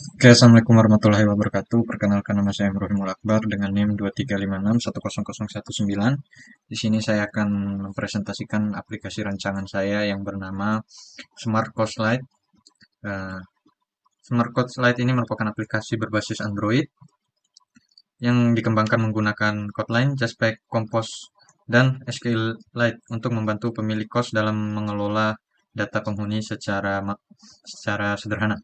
Oke, Assalamualaikum warahmatullahi wabarakatuh. Perkenalkan nama saya Imrohimul Akbar dengan NIM 235610019. Di sini saya akan mempresentasikan aplikasi rancangan saya yang bernama Smart Course Lite. Eh, Smart Course Lite ini merupakan aplikasi berbasis Android yang dikembangkan menggunakan Kotlin, Jaspek, Compose, dan SQLite untuk membantu pemilik kos dalam mengelola data penghuni secara sederhana.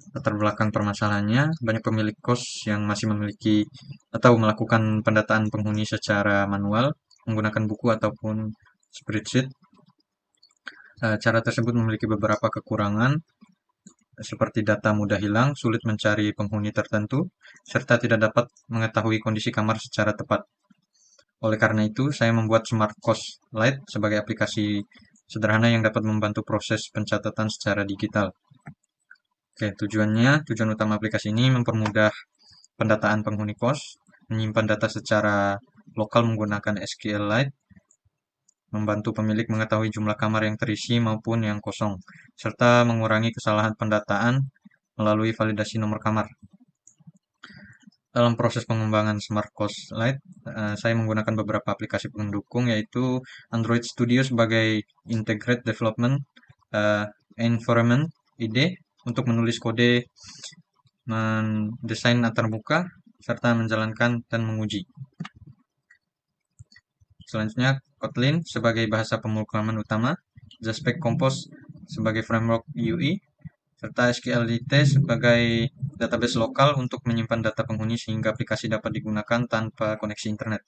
Latar belakang permasalahannya, banyak pemilik kos yang masih memiliki atau melakukan pendataan penghuni secara manual menggunakan buku ataupun spreadsheet. Cara tersebut memiliki beberapa kekurangan, seperti data mudah hilang, sulit mencari penghuni tertentu, serta tidak dapat mengetahui kondisi kamar secara tepat. Oleh karena itu, saya membuat Smart Cost Lite sebagai aplikasi sederhana yang dapat membantu proses pencatatan secara digital. Oke, tujuan utama aplikasi ini mempermudah pendataan penghuni kos, menyimpan data secara lokal menggunakan SQLite, membantu pemilik mengetahui jumlah kamar yang terisi maupun yang kosong, serta mengurangi kesalahan pendataan melalui validasi nomor kamar. Dalam proses pengembangan Smart Cost Lite, saya menggunakan beberapa aplikasi pendukung, yaitu Android Studio sebagai Integrated Development Environment IDE untuk menulis kode, mendesain antarmuka, serta menjalankan dan menguji. Selanjutnya, Kotlin sebagai bahasa pemrograman utama, Jaspek Compose sebagai framework UI, serta SQLite sebagai database lokal untuk menyimpan data penghuni sehingga aplikasi dapat digunakan tanpa koneksi internet.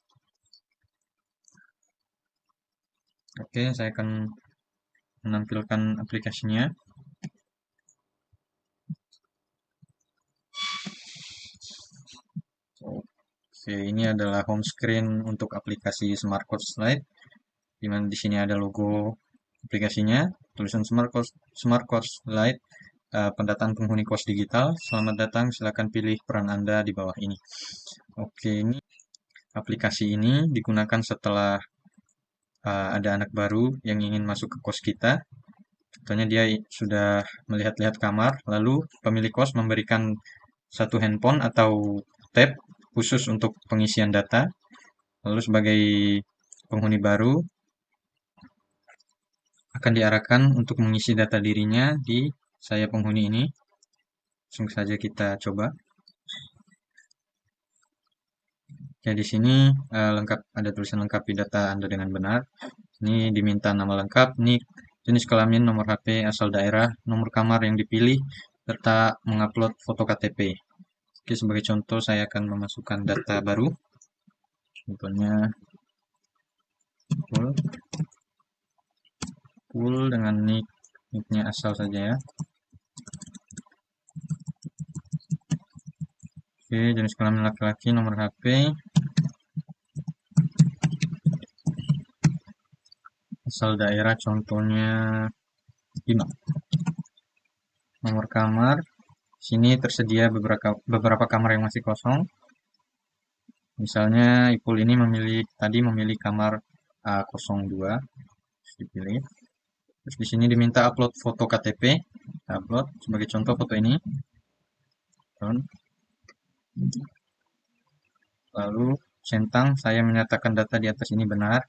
Oke, saya akan menampilkan aplikasinya. Oke, ini adalah home screen untuk aplikasi Smart Course Lite, di mana di sini ada logo aplikasinya, tulisan Smart Course Lite, pendataan penghuni kos digital. Selamat datang, silakan pilih peran Anda di bawah ini. Oke, ini aplikasi ini digunakan setelah ada anak baru yang ingin masuk ke kos kita. Contohnya dia sudah melihat-lihat kamar, lalu pemilik kos memberikan satu handphone atau tab khusus untuk pengisian data. Lalu sebagai penghuni baru akan diarahkan untuk mengisi data dirinya di saya penghuni ini. Langsung saja kita coba. Ya, di sini ada tulisan lengkapi data Anda dengan benar. Ini diminta nama lengkap, nik, jenis kelamin, nomor HP, asal daerah, nomor kamar yang dipilih, serta mengupload foto KTP. Oke, sebagai contoh saya akan memasukkan data baru. Contohnya full dengan nicknya asal saja ya. Oke, jenis kelamin laki-laki, nomor HP, asal daerah contohnya 5. Nomor kamar, sini tersedia beberapa kamar yang masih kosong. Misalnya Ipul ini memilih kamar A02, terus dipilih. Terus di sini diminta upload foto KTP, upload sebagai contoh foto ini. Lalu centang, saya menyatakan data di atas ini benar.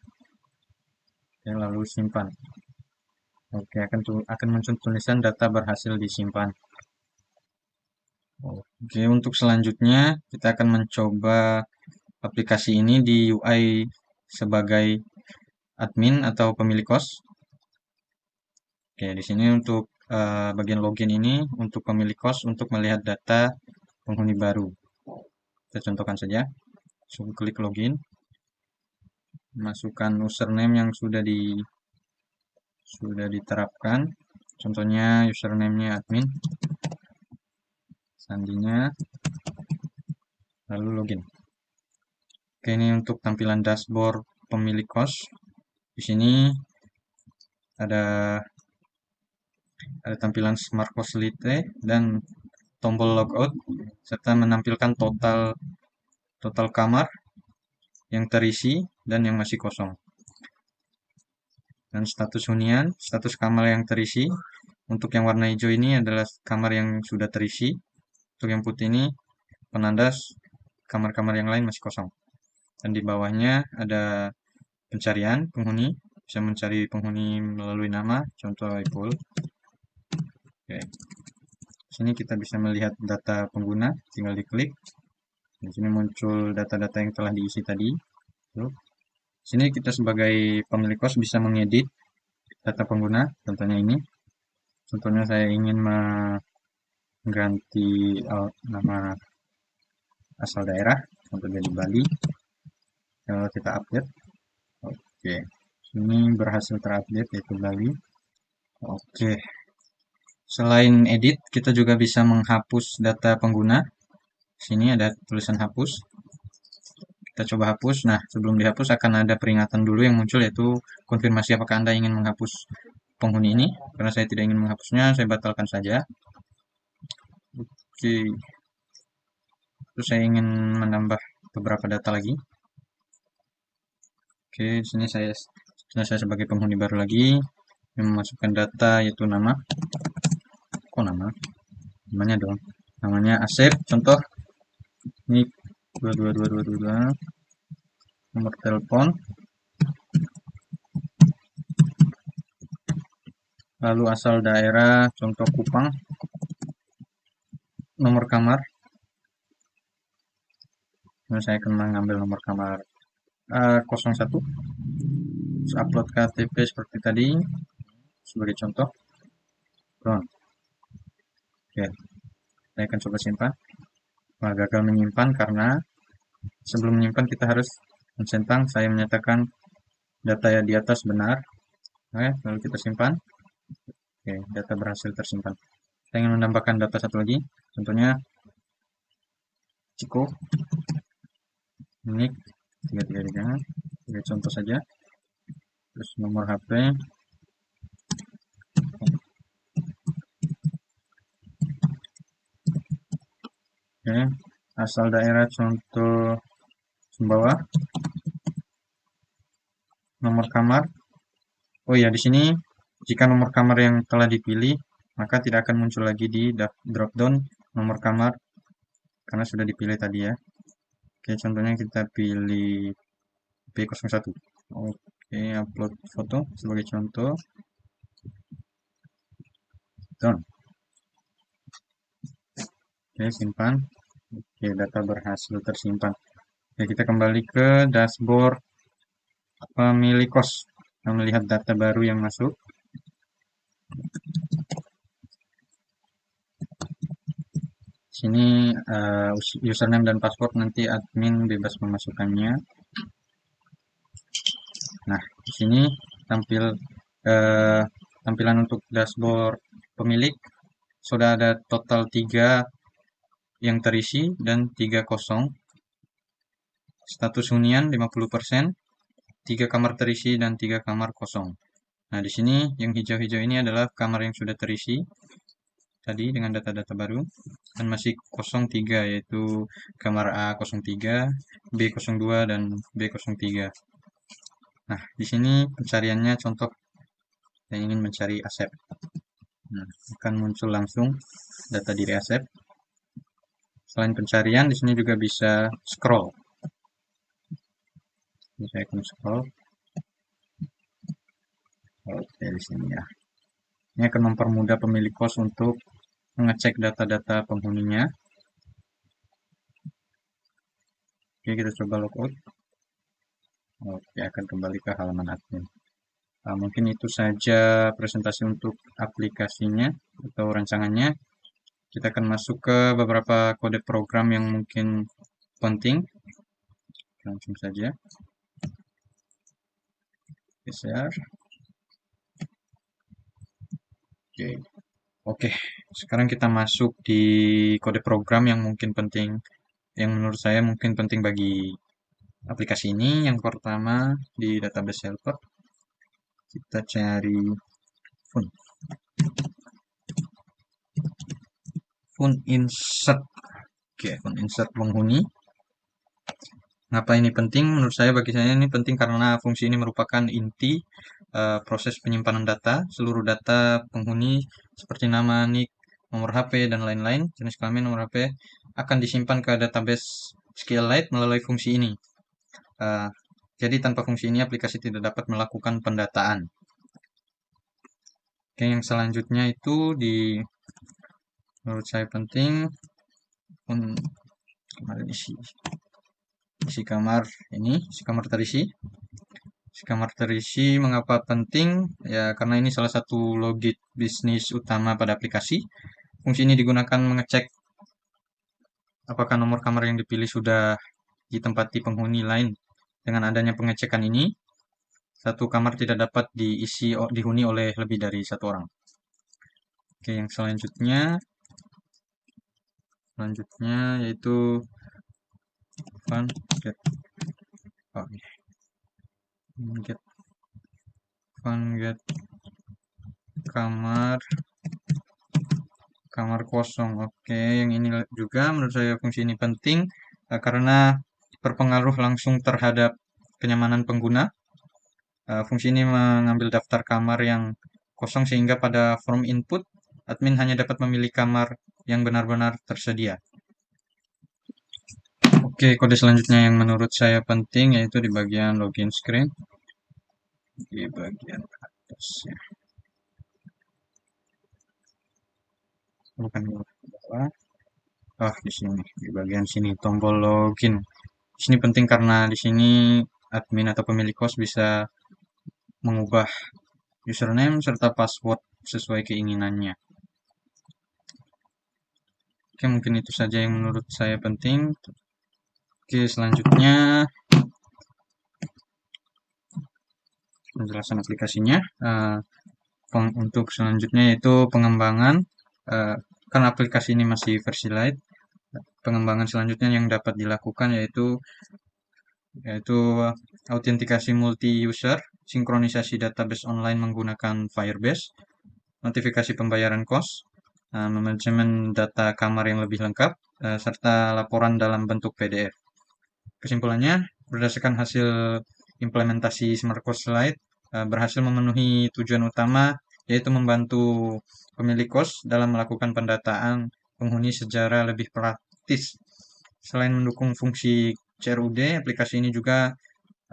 Oke, lalu simpan. Oke, akan muncul tulisan data berhasil disimpan. Oke, untuk selanjutnya kita akan mencoba aplikasi ini di UI sebagai admin atau pemilik kos. Oke, di sini untuk bagian login ini untuk pemilik kos untuk melihat data penghuni baru. Kita contohkan saja. Klik login. Masukkan username yang sudah diterapkan. Contohnya username-nya admin. Sandinya. Lalu login. Oke, ini untuk tampilan dashboard pemilik kos. Di sini ada tampilan Smart Cost Lite dan tombol logout serta menampilkan total kamar yang terisi dan yang masih kosong. Dan status hunian, status kamar yang terisi. Untuk yang warna hijau ini adalah kamar yang sudah terisi. Untuk yang putih ini penanda kamar-kamar yang lain masih kosong. Dan di bawahnya ada pencarian penghuni, bisa mencari penghuni melalui nama, contoh Ipul. Oke. Sini kita bisa melihat data pengguna, tinggal diklik. Di sini muncul data-data yang telah diisi tadi. Tuh. Sini kita sebagai pemilik kos bisa mengedit data pengguna, contohnya ini. Contohnya saya ingin mengganti nama asal daerah, contohnya di Bali. Kalau kita update, oke, ini berhasil terupdate yaitu Bali. Oke, selain edit, kita juga bisa menghapus data pengguna. Sini ada tulisan hapus. Kita coba hapus. Nah, sebelum dihapus akan ada peringatan dulu yang muncul yaitu konfirmasi apakah Anda ingin menghapus penghuni ini. Karena saya tidak ingin menghapusnya, saya batalkan saja. Oke. Terus saya ingin menambah beberapa data lagi. Oke, di sini saya sebagai penghuni baru lagi yang memasukkan data yaitu nama. Kok nama? Namanya dong. Namanya Asep. Contoh ini 22222. Nomor telepon. Lalu asal daerah, contoh Kupang. Nomor kamar. Nah, saya akan mengambil nomor kamar 01. Terus upload KTP seperti tadi sebagai contoh. Oke, saya akan coba simpan. Nah, gagal menyimpan karena sebelum menyimpan kita harus mencentang saya menyatakan data di atas benar. Oke, lalu kita simpan. Oke, data berhasil tersimpan. Saya ingin menambahkan data satu lagi, contohnya Ciko, nik 333, sebagai contoh saja. Terus nomor HP, oke, asal daerah contoh Sumbawa, nomor kamar. Oh ya, di sini jika nomor kamar yang telah dipilih maka tidak akan muncul lagi di drop down nomor kamar karena sudah dipilih tadi ya. Oke, contohnya kita pilih B01. Oke, upload foto sebagai contoh. Done. Oke, simpan. Oke, data berhasil tersimpan. Oke, kita kembali ke dashboard pemilik kos. Kita melihat data baru yang masuk. Sini username dan password nanti admin bebas memasukkannya. Nah, di sini tampilan untuk dashboard pemilik sudah ada total 3 yang terisi dan 3 kosong. Status hunian 50%, 3 kamar terisi dan 3 kamar kosong. Nah, di sini yang hijau-hijau ini adalah kamar yang sudah terisi tadi dengan data-data baru dan masih 03 yaitu kamar A03, B02 dan B03. Nah, di sini pencariannya contoh saya ingin mencari Asep. Nah, akan muncul langsung data diri Asep. Selain pencarian, di sini juga bisa scroll. Ini saya akan scroll. Oke, di sini ya. Ini akan mempermudah pemilik kos untuk mengecek data-data penghuninya. Oke, kita coba logout. Oke, akan kembali ke halaman admin. Mungkin itu saja presentasi untuk aplikasinya atau rancangannya. Kita akan masuk ke beberapa kode program yang mungkin penting. Langsung saja. Geser. Oke. Sekarang kita masuk di kode program yang mungkin penting, yang menurut saya mungkin penting bagi aplikasi ini. Yang pertama di database helper kita cari fund insert. Oke, fund insert penghuni. Ngapa ini penting? Menurut saya bagi saya ini penting karena fungsi ini merupakan inti proses penyimpanan data. Seluruh data penghuni seperti nama, nik, nomor HP, dan lain-lain, jenis kelamin, nomor HP, akan disimpan ke database SQLite melalui fungsi ini. Uh, jadi tanpa fungsi ini aplikasi tidak dapat melakukan pendataan. Oke, yang selanjutnya itu menurut saya penting kemarin isi kamar ini, isi kamar terisi. Isi kamar terisi mengapa penting? Ya karena ini salah satu logik bisnis utama pada aplikasi. Fungsi ini digunakan mengecek apakah nomor kamar yang dipilih sudah ditempati penghuni lain. Dengan adanya pengecekan ini, satu kamar tidak dapat dihuni oleh lebih dari satu orang. Oke, yang selanjutnya yaitu fun get kamar kosong. Oke, yang ini juga menurut saya fungsi ini penting karena berpengaruh langsung terhadap kenyamanan pengguna. Fungsi ini mengambil daftar kamar yang kosong sehingga pada form input admin hanya dapat memilih kamar yang benar-benar tersedia. Oke, kode selanjutnya yang menurut saya penting yaitu di bagian login screen. Di bagian atasnya. Bukan di bawah. Di sini, di bagian sini tombol login. Di sini penting karena di sini admin atau pemilik kos bisa mengubah username serta password sesuai keinginannya. Oke, mungkin itu saja yang menurut saya penting. Oke, selanjutnya penjelasan aplikasinya. Untuk selanjutnya yaitu pengembangan. Karena aplikasi ini masih versi light, pengembangan selanjutnya yang dapat dilakukan yaitu autentikasi multi-user, sinkronisasi database online menggunakan Firebase, notifikasi pembayaran kos, manajemen data kamar yang lebih lengkap, serta laporan dalam bentuk PDF. Kesimpulannya, berdasarkan hasil implementasi Smart Cost Lite, berhasil memenuhi tujuan utama, yaitu membantu pemilik kos dalam melakukan pendataan penghuni secara lebih praktis. Selain mendukung fungsi CRUD, aplikasi ini juga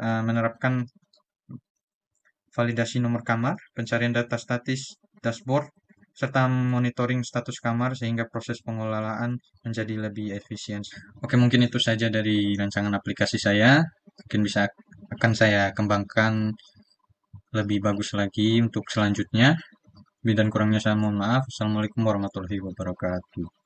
menerapkan validasi nomor kamar, pencarian data statis, dashboard, serta monitoring status kamar sehingga proses pengelolaan menjadi lebih efisien. Oke, mungkin itu saja dari rancangan aplikasi saya. Mungkin akan saya kembangkan lebih bagus lagi untuk selanjutnya. Lebih dan kurangnya saya mohon maaf. Assalamualaikum warahmatullahi wabarakatuh.